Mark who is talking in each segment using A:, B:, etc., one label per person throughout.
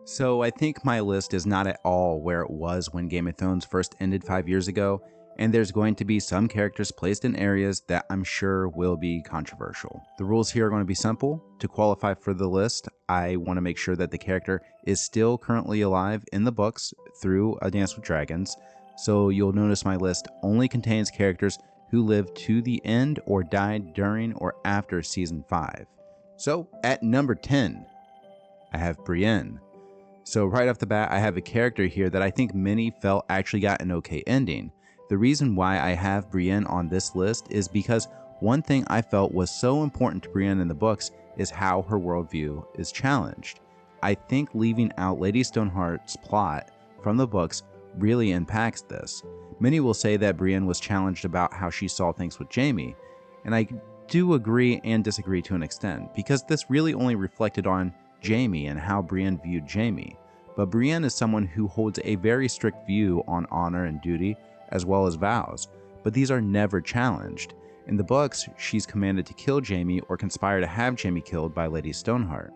A: So I think my list is not at all where it was when Game of Thrones first ended 5 years ago, and there's going to be some characters placed in areas that I'm sure will be controversial. The rules here are going to be simple. To qualify for the list, I want to make sure that the character is still currently alive in the books through A Dance with Dragons, so you'll notice my list only contains characters who lived to the end or died during or after Season 5. So, at number 10, I have Brienne. So right off the bat, I have a character here that I think many felt actually got an okay ending. The reason why I have Brienne on this list is because one thing I felt was so important to Brienne in the books is how her worldview is challenged. I think leaving out Lady Stoneheart's plot from the books really impacts this. Many will say that Brienne was challenged about how she saw things with Jaime, and I do agree and disagree to an extent, because this really only reflected on Jaime and how Brienne viewed Jaime. But Brienne is someone who holds a very strict view on honor and duty, as well as vows, but these are never challenged. In the books, she's commanded to kill Jaime or conspire to have Jaime killed by Lady Stoneheart.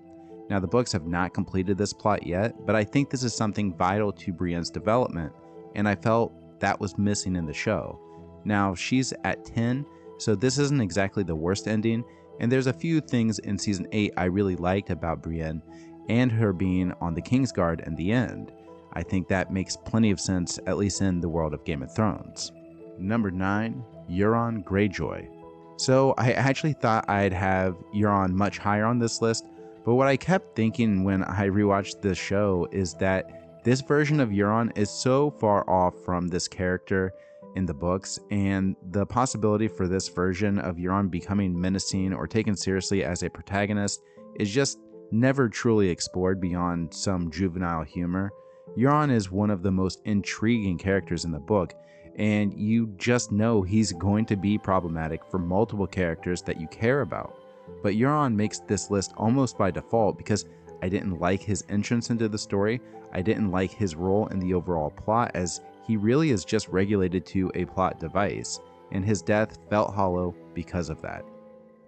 A: Now, the books have not completed this plot yet, but I think this is something vital to Brienne's development, and I felt that was missing in the show. Now, she's at 10, so this isn't exactly the worst ending, and there's a few things in Season 8 I really liked about Brienne, and her being on the Kingsguard in the end. I think that makes plenty of sense, at least in the world of Game of Thrones. Number 9, Euron Greyjoy. So I actually thought I'd have Euron much higher on this list, but what I kept thinking when I rewatched this show is that this version of Euron is so far off from this character in the books, and the possibility for this version of Euron becoming menacing or taken seriously as a protagonist is just never truly explored beyond some juvenile humor. Euron is one of the most intriguing characters in the book, and you just know he's going to be problematic for multiple characters that you care about. But Euron makes this list almost by default because I didn't like his entrance into the story, I didn't like his role in the overall plot, as he really is just regulated to a plot device, and his death felt hollow because of that.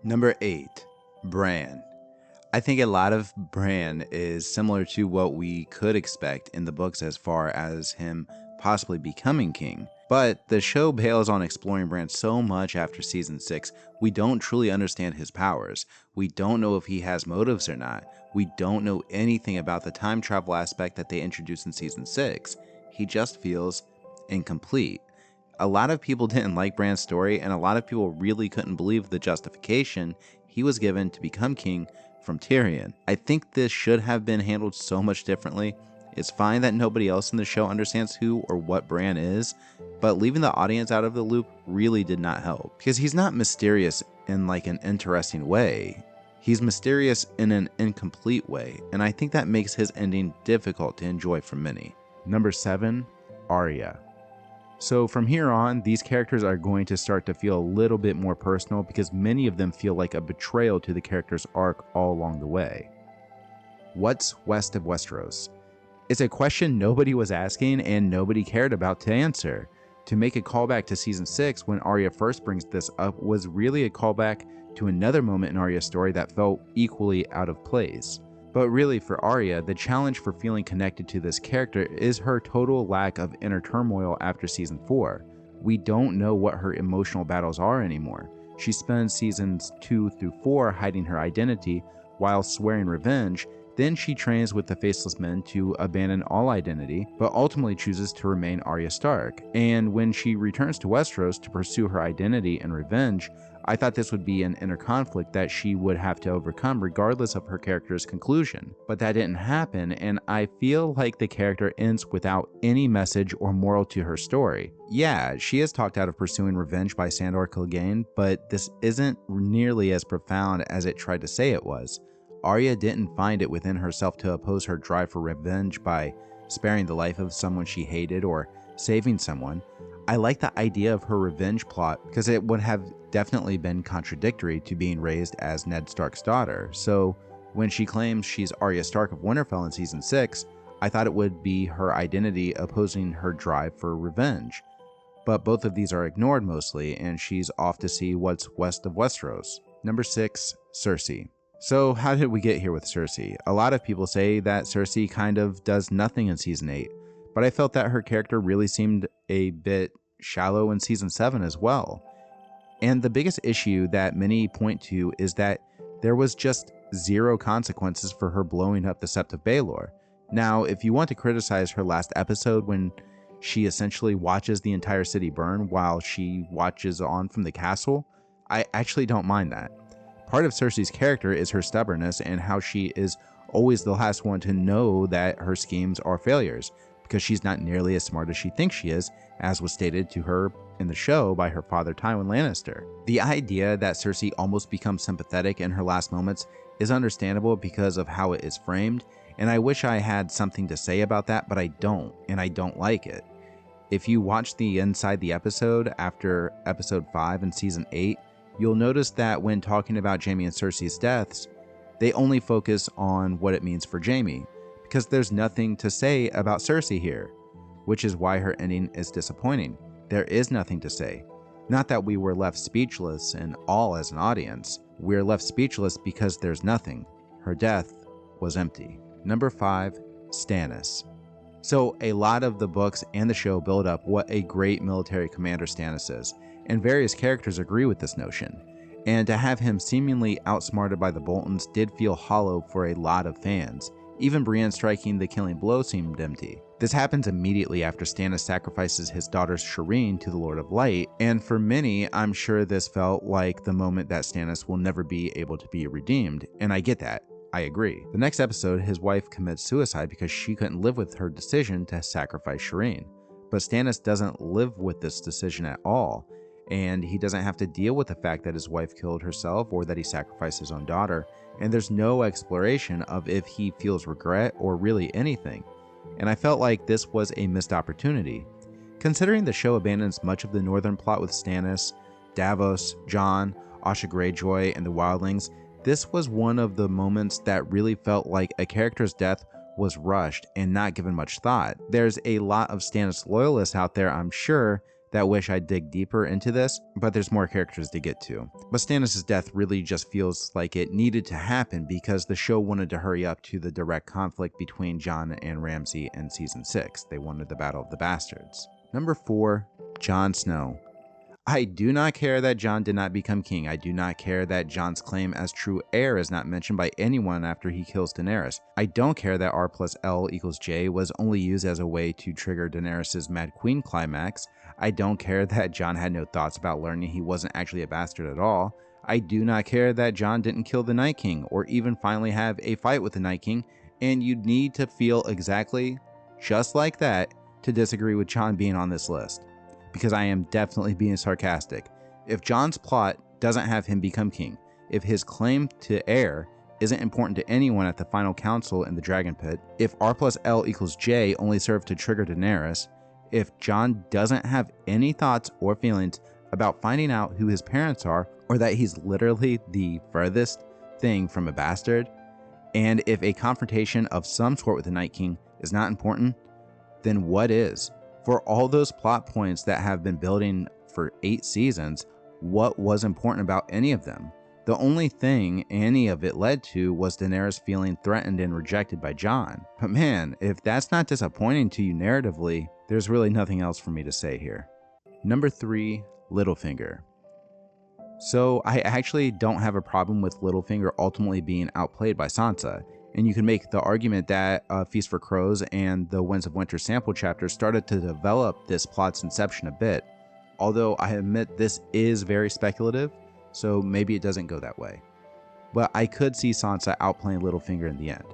A: Number 8, Bran. I think a lot of Bran is similar to what we could expect in the books as far as him possibly becoming king. But the show bails on exploring Bran so much after Season 6, we don't truly understand his powers. We don't know if he has motives or not. We don't know anything about the time travel aspect that they introduced in Season 6. He just feels incomplete. A lot of people didn't like Bran's story, and a lot of people really couldn't believe the justification he was given to become king from Tyrion. I think this should have been handled so much differently. It's fine that nobody else in the show understands who or what Bran is, but leaving the audience out of the loop really did not help, because he's not mysterious in like an interesting way. He's mysterious in an incomplete way, and I think that makes his ending difficult to enjoy for many. Number 7, Arya. So from here on, these characters are going to start to feel a little bit more personal because many of them feel like a betrayal to the character's arc all along the way. What's west of Westeros? It's a question nobody was asking and nobody cared about to answer. To make a callback to Season 6 when Arya first brings this up was really a callback to another moment in Arya's story that felt equally out of place. But really for Arya, the challenge for feeling connected to this character is her total lack of inner turmoil after Season 4. We don't know what her emotional battles are anymore. She spends Seasons 2 through 4 hiding her identity while swearing revenge. Then she trains with the Faceless Men to abandon all identity, but ultimately chooses to remain Arya Stark. And when she returns to Westeros to pursue her identity and revenge, I thought this would be an inner conflict that she would have to overcome regardless of her character's conclusion. But that didn't happen, and I feel like the character ends without any message or moral to her story. Yeah, she is talked out of pursuing revenge by Sandor Clegane, but this isn't nearly as profound as it tried to say it was. Arya didn't find it within herself to oppose her drive for revenge by sparing the life of someone she hated or saving someone. I like the idea of her revenge plot because it would have definitely been contradictory to being raised as Ned Stark's daughter. So when she claims she's Arya Stark of Winterfell in Season 6, I thought it would be her identity opposing her drive for revenge. But both of these are ignored mostly, and she's off to see what's west of Westeros. Number 6, Cersei. So how did we get here with Cersei? A lot of people say that Cersei kind of does nothing in Season 8, but I felt that her character really seemed a bit shallow in Season 7 as well. And the biggest issue that many point to is that there was just zero consequences for her blowing up the Sept of Baelor. Now, if you want to criticize her last episode when she essentially watches the entire city burn while she watches on from the castle, I actually don't mind that. Part of Cersei's character is her stubbornness and how she is always the last one to know that her schemes are failures, because she's not nearly as smart as she thinks she is, as was stated to her in the show by her father Tywin Lannister. The idea that Cersei almost becomes sympathetic in her last moments is understandable because of how it is framed, and I wish I had something to say about that, but I don't, and I don't like it. If you watch the inside the episode after episode 5 in season 8, you'll notice that when talking about Jaime and Cersei's deaths, they only focus on what it means for Jaime, because there's nothing to say about Cersei here, which is why her ending is disappointing. There is nothing to say. Not that we were left speechless in awe as an audience. We're left speechless because there's nothing. Her death was empty. Number 5, Stannis. So a lot of the books and the show build up what a great military commander Stannis is, and various characters agree with this notion. And to have him seemingly outsmarted by the Boltons did feel hollow for a lot of fans. Even Brienne striking the killing blow seemed empty. This happens immediately after Stannis sacrifices his daughter Shireen to the Lord of Light, and for many, I'm sure this felt like the moment that Stannis will never be able to be redeemed, and I get that. I agree. The next episode, his wife commits suicide because she couldn't live with her decision to sacrifice Shireen. But Stannis doesn't live with this decision at all, and he doesn't have to deal with the fact that his wife killed herself or that he sacrificed his own daughter, and there's no exploration of if he feels regret or really anything. And I felt like this was a missed opportunity. Considering the show abandons much of the northern plot with Stannis, Davos, Jon, Asha Greyjoy, and the Wildlings, this was one of the moments that really felt like a character's death was rushed and not given much thought. There's a lot of Stannis loyalists out there, I'm sure, that wish I'd dig deeper into this, but there's more characters to get to. But Stannis' death really just feels like it needed to happen because the show wanted to hurry up to the direct conflict between Jon and Ramsay in season 6. They wanted the Battle of the Bastards. Number 4, Jon Snow. I do not care that Jon did not become king. I do not care that Jon's claim as true heir is not mentioned by anyone after he kills Daenerys. I don't care that R+L=J was only used as a way to trigger Daenerys' Mad Queen climax. I don't care that Jon had no thoughts about learning he wasn't actually a bastard at all. I do not care that Jon didn't kill the Night King or even finally have a fight with the Night King, and you need to feel exactly just like that to disagree with Jon being on this list. Because I am definitely being sarcastic. If Jon's plot doesn't have him become king, if his claim to heir isn't important to anyone at the final council in the Dragon Pit, if R+L=J only served to trigger Daenerys, if Jon doesn't have any thoughts or feelings about finding out who his parents are, or that he's literally the furthest thing from a bastard, and if a confrontation of some sort with the Night King is not important, then what is? For all those plot points that have been building for 8 seasons, what was important about any of them? The only thing any of it led to was Daenerys feeling threatened and rejected by Jon. But man, if that's not disappointing to you narratively, there's really nothing else for me to say here. Number 3, Littlefinger. So I actually don't have a problem with Littlefinger ultimately being outplayed by Sansa. And you can make the argument that Feast for Crows and the Winds of Winter sample chapter started to develop this plot's inception a bit, although I admit this is very speculative, so maybe it doesn't go that way. But I could see Sansa outplaying Littlefinger in the end.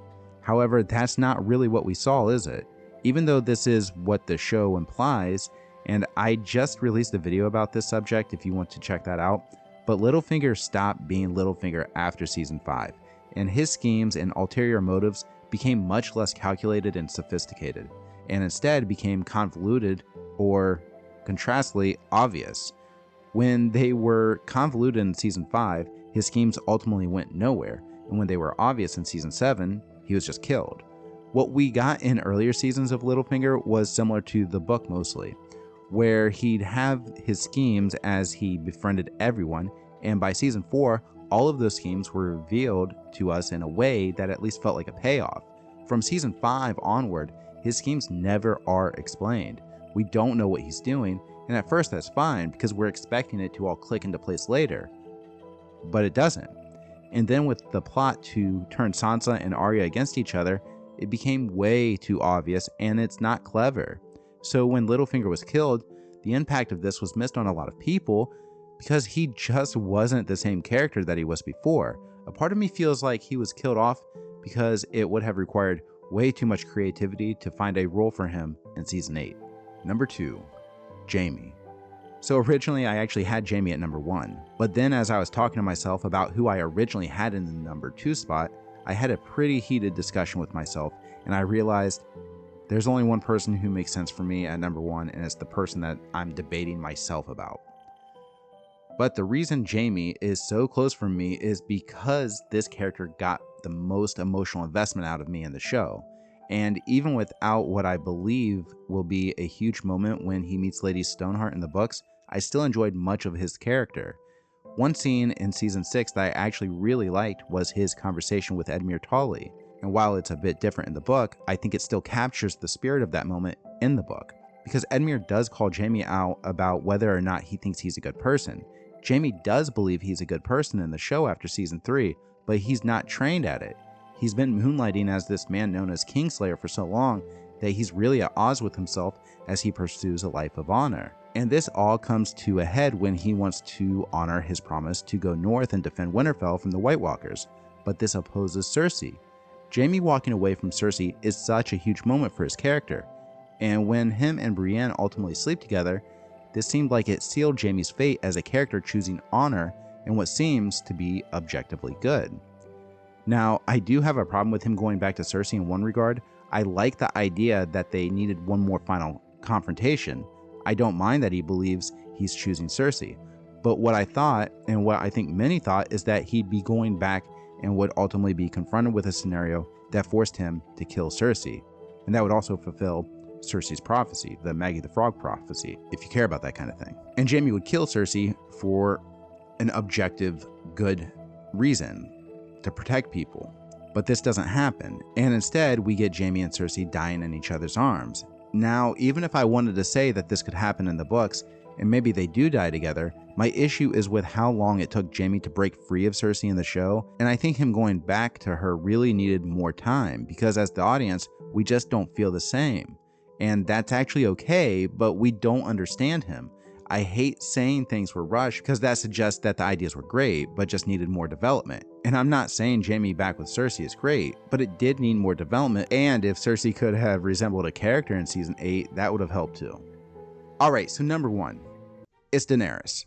A: However, that's not really what we saw, is it? Even though this is what the show implies, and I just released a video about this subject if you want to check that out, but Littlefinger stopped being Littlefinger after season 5. And his schemes and ulterior motives became much less calculated and sophisticated, and instead became convoluted or, contrastly, obvious. When they were convoluted in season 5, his schemes ultimately went nowhere, and when they were obvious in season 7, he was just killed. What we got in earlier seasons of Littlefinger was similar to the book mostly, where he'd have his schemes as he befriended everyone, and by season 4, all of those schemes were revealed to us in a way that at least felt like a payoff. From season 5 onward, his schemes never are explained. We don't know what he's doing, and at first that's fine because we're expecting it to all click into place later. But it doesn't. And then with the plot to turn Sansa and Arya against each other, it became way too obvious and it's not clever. So when Littlefinger was killed, the impact of this was missed on a lot of people because he just wasn't the same character that he was before. A part of me feels like he was killed off because it would have required way too much creativity to find a role for him in season 8. Number 2, Jaime. So originally I actually had Jaime at number 1, but then as I was talking to myself about who I originally had in the number 2 spot, I had a pretty heated discussion with myself, and I realized there's only one person who makes sense for me at number 1, and it's the person that I'm debating myself about. But the reason Jaime is so close for me is because this character got the most emotional investment out of me in the show. And even without what I believe will be a huge moment when he meets Lady Stoneheart in the books, I still enjoyed much of his character. One scene in season 6 that I actually really liked was his conversation with Edmure Tully. And while it's a bit different in the book, I think it still captures the spirit of that moment in the book. Because Edmure does call Jaime out about whether or not he thinks he's a good person. Jaime does believe he's a good person in the show after season 3, but he's not trained at it. He's been moonlighting as this man known as Kingslayer for so long that he's really at odds with himself as he pursues a life of honor. And this all comes to a head when he wants to honor his promise to go north and defend Winterfell from the White Walkers, but this opposes Cersei. Jaime walking away from Cersei is such a huge moment for his character, and when him and Brienne ultimately sleep together, this seemed like it sealed Jaime's fate as a character choosing honor and what seems to be objectively good. Now, I do have a problem with him going back to Cersei in one regard. I like the idea that they needed one more final confrontation. I don't mind that he believes he's choosing Cersei. But what I thought, and what I think many thought, is that he'd be going back and would ultimately be confronted with a scenario that forced him to kill Cersei. And that would also fulfill Cersei's prophecy, the Maggie the Frog prophecy, if you care about that kind of thing. And Jaime would kill Cersei for an objective, good reason, to protect people. But this doesn't happen, and instead we get Jaime and Cersei dying in each other's arms. Now, even if I wanted to say that this could happen in the books, and maybe they do die together, my issue is with how long it took Jaime to break free of Cersei in the show, and I think him going back to her really needed more time, because as the audience, we just don't feel the same. And that's actually okay, but we don't understand him. I hate saying things were rushed because that suggests that the ideas were great, but just needed more development. And I'm not saying Jaime back with Cersei is great, but it did need more development, and if Cersei could have resembled a character in season 8, that would have helped too. Alright, so number 1, it's Daenerys.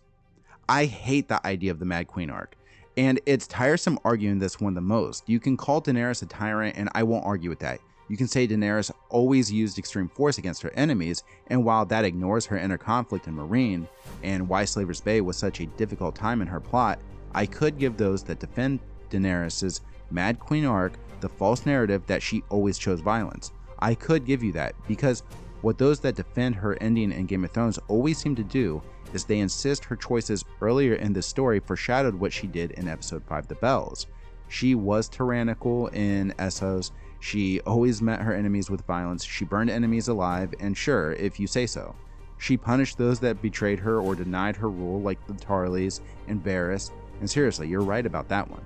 A: I hate the idea of the Mad Queen arc, and it's tiresome arguing this one the most. You can call Daenerys a tyrant, and I won't argue with that. You can say Daenerys always used extreme force against her enemies, and while that ignores her inner conflict in Meereen, and why Slaver's Bay was such a difficult time in her plot, I could give those that defend Daenerys' Mad Queen arc the false narrative that she always chose violence. I could give you that, because what those that defend her ending in Game of Thrones always seem to do is they insist her choices earlier in the story foreshadowed what she did in episode 5, The Bells. She was tyrannical in Essos. She always met her enemies with violence. She burned enemies alive, and sure, if you say so. She punished those that betrayed her or denied her rule, like the Tarlys and Varys, and seriously, you're right about that one.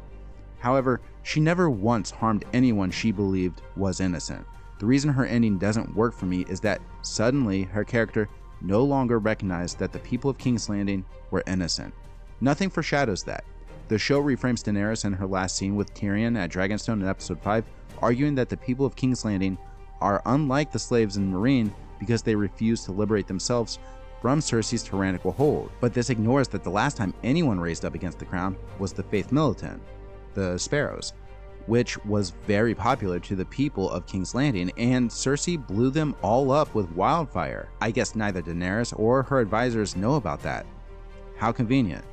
A: However, she never once harmed anyone she believed was innocent. The reason her ending doesn't work for me is that suddenly her character no longer recognized that the people of King's Landing were innocent. Nothing foreshadows that. The show reframes Daenerys in her last scene with Tyrion at Dragonstone in episode 5, arguing that the people of King's Landing are unlike the slaves in Meereen because they refuse to liberate themselves from Cersei's tyrannical hold. But this ignores that the last time anyone raised up against the crown was the Faith Militant, the Sparrows, which was very popular to the people of King's Landing, and Cersei blew them all up with wildfire. I guess neither Daenerys or her advisors know about that. How convenient.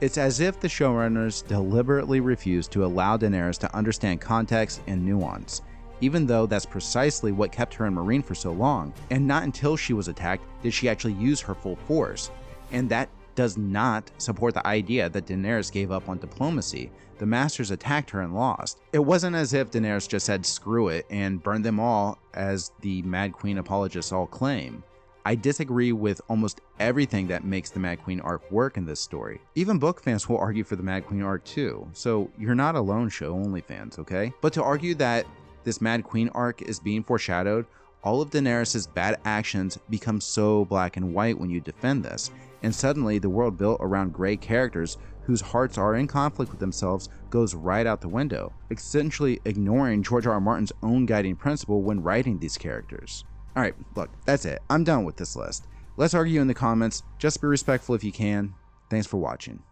A: It's as if the showrunners deliberately refused to allow Daenerys to understand context and nuance, even though that's precisely what kept her in Meereen for so long, and not until she was attacked did she actually use her full force. And that does not support the idea that Daenerys gave up on diplomacy. The Masters attacked her and lost. It wasn't as if Daenerys just said screw it and burned them all, as the Mad Queen apologists all claim. I disagree with almost everything that makes the Mad Queen arc work in this story. Even book fans will argue for the Mad Queen arc too, so you're not alone, show only fans, okay? But to argue that this Mad Queen arc is being foreshadowed, all of Daenerys' bad actions become so black and white when you defend this, and suddenly the world built around gray characters whose hearts are in conflict with themselves goes right out the window, essentially ignoring George R. R. Martin's own guiding principle when writing these characters. Alright, look, that's it. I'm done with this list. Let's argue in the comments. Just be respectful if you can. Thanks for watching.